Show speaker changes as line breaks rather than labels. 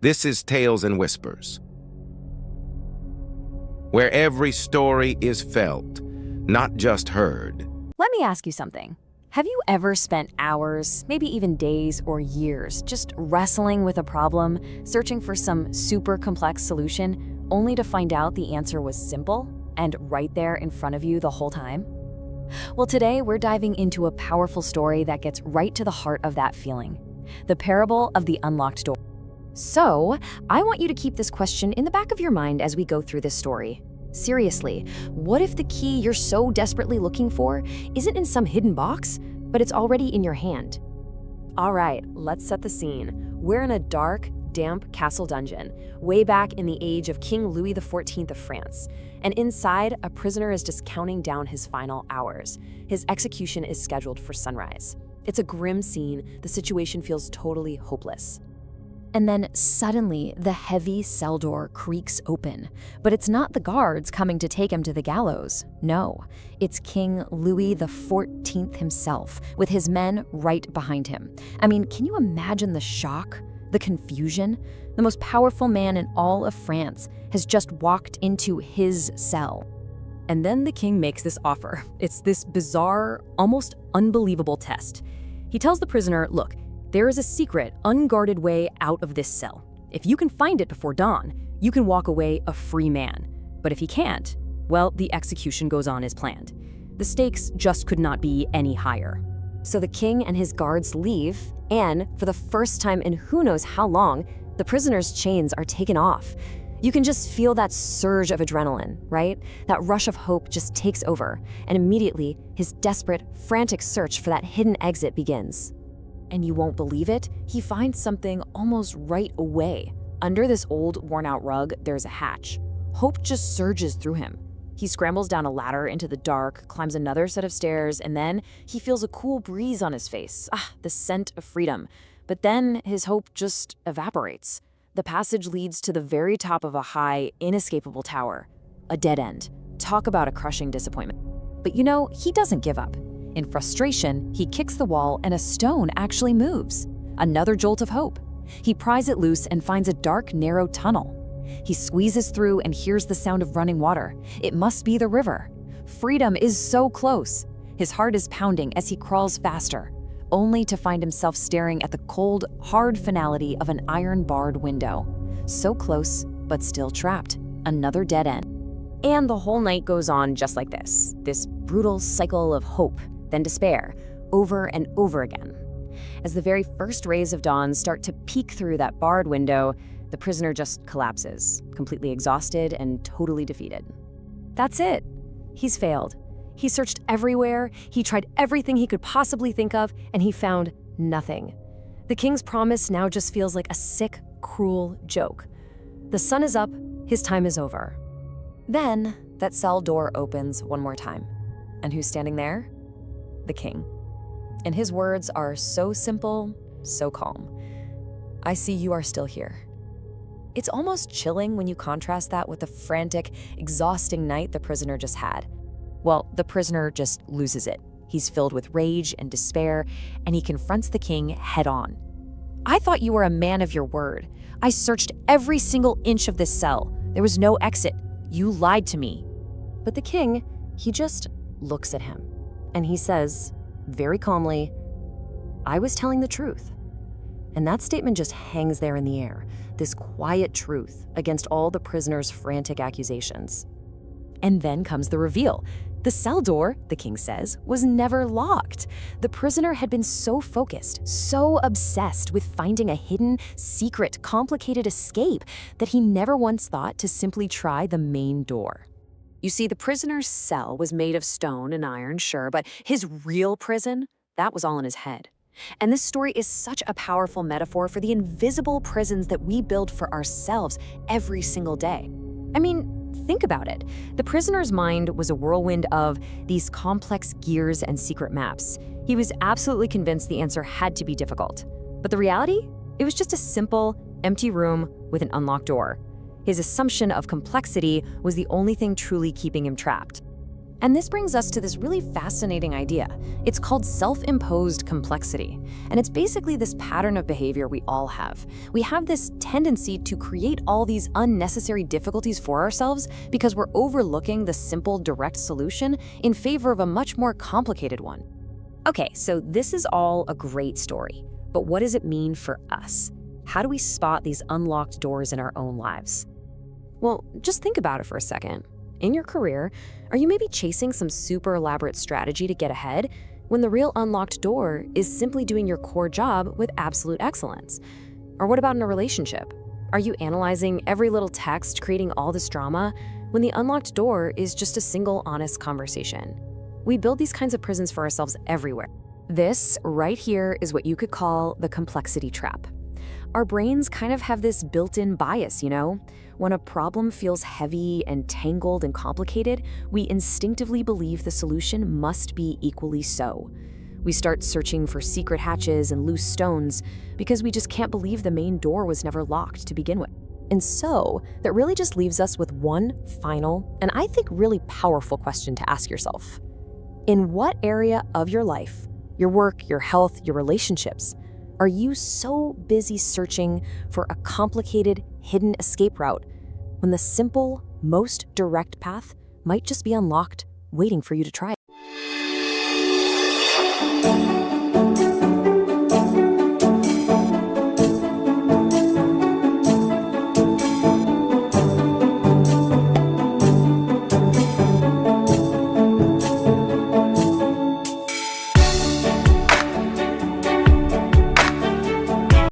This is Tales and Whispers, where every story is felt, not just heard.
Let me ask you something. Have you ever spent hours, maybe even days or years, just wrestling with a problem, searching for some super complex solution, only to find out the answer was simple and right there in front of you the whole time? Well, today we're diving into a powerful story that gets right to the heart of that feeling. The parable of the unlocked door. So, I want you to keep this question in the back of your mind as we go through this story. Seriously, what if the key you're so desperately looking for isn't in some hidden box, but it's already in your hand? All right, let's set the scene. We're in a dark, damp castle dungeon, way back in the age of King Louis XIV of France. And inside, a prisoner is just counting down his final hours. His execution is scheduled for sunrise. It's a grim scene. The situation feels totally hopeless. And then suddenly, the heavy cell door creaks open. But it's not the guards coming to take him to the gallows. No, it's King Louis XIV himself, with his men right behind him. I mean, can you imagine the shock, the confusion? The most powerful man in all of France has just walked into his cell. And then the king makes this offer. It's this bizarre, almost unbelievable test. He tells the prisoner, look, there is a secret, unguarded way out of this cell. If you can find it before dawn, you can walk away a free man. But if he can't, well, the execution goes on as planned. The stakes just could not be any higher. So the king and his guards leave, and for the first time in who knows how long, the prisoner's chains are taken off. You can just feel that surge of adrenaline, right? That rush of hope just takes over, and immediately his desperate, frantic search for that hidden exit begins. And you won't believe it, he finds something almost right away. Under this old, worn-out rug, there's a hatch. Hope just surges through him. He scrambles down a ladder into the dark, climbs another set of stairs, and then he feels a cool breeze on his face. The scent of freedom. But then his hope just evaporates. The passage leads to the very top of a high, inescapable tower. A dead end. Talk about a crushing disappointment. But you know, he doesn't give up. In frustration, he kicks the wall and a stone actually moves. Another jolt of hope. He pries it loose and finds a dark, narrow tunnel. He squeezes through and hears the sound of running water. It must be the river. Freedom is so close. His heart is pounding as he crawls faster, only to find himself staring at the cold, hard finality of an iron-barred window. So close, but still trapped. Another dead end. And the whole night goes on just like this brutal cycle of hope, then despair, over and over again. As the very first rays of dawn start to peek through that barred window, the prisoner just collapses, completely exhausted and totally defeated. That's it. He's failed. He searched everywhere, he tried everything he could possibly think of, and he found nothing. The king's promise now just feels like a sick, cruel joke. The sun is up, his time is over. Then, that cell door opens one more time. And who's standing there? The king. And his words are so simple, so calm. I see you are still here. It's almost chilling when you contrast that with the frantic, exhausting night the prisoner just had. Well, the prisoner just loses it. He's filled with rage and despair, and he confronts the king head on. I thought you were a man of your word. I searched every single inch of this cell. There was no exit. You lied to me. But the king, he just looks at him. And he says, very calmly, I was telling the truth. And that statement just hangs there in the air, this quiet truth against all the prisoner's frantic accusations. And then comes the reveal. The cell door, the king says, was never locked. The prisoner had been so focused, so obsessed with finding a hidden, secret, complicated escape that he never once thought to simply try the main door. You see, the prisoner's cell was made of stone and iron, sure, but his real prison, that was all in his head. And this story is such a powerful metaphor for the invisible prisons that we build for ourselves every single day. I mean, think about it. The prisoner's mind was a whirlwind of these complex gears and secret maps. He was absolutely convinced the answer had to be difficult. But the reality? It was just a simple, empty room with an unlocked door. His assumption of complexity was the only thing truly keeping him trapped. And this brings us to this really fascinating idea. It's called self-imposed complexity. And it's basically this pattern of behavior we all have. We have this tendency to create all these unnecessary difficulties for ourselves because we're overlooking the simple, direct solution in favor of a much more complicated one. Okay, so this is all a great story. But what does it mean for us? How do we spot these unlocked doors in our own lives? Well, just think about it for a second. In your career, are you maybe chasing some super elaborate strategy to get ahead when the real unlocked door is simply doing your core job with absolute excellence? Or what about in a relationship? Are you analyzing every little text, creating all this drama, when the unlocked door is just a single honest conversation? We build these kinds of prisons for ourselves everywhere. This right here is what you could call the complexity trap. Our brains kind of have this built-in bias, you know? When a problem feels heavy and tangled and complicated, we instinctively believe the solution must be equally so. We start searching for secret hatches and loose stones because we just can't believe the main door was never locked to begin with. And so, that really just leaves us with one final, and I think really powerful question to ask yourself. In what area of your life, your work, your health, your relationships, are you so busy searching for a complicated, hidden escape route when the simple, most direct path might just be unlocked, waiting for you to try it?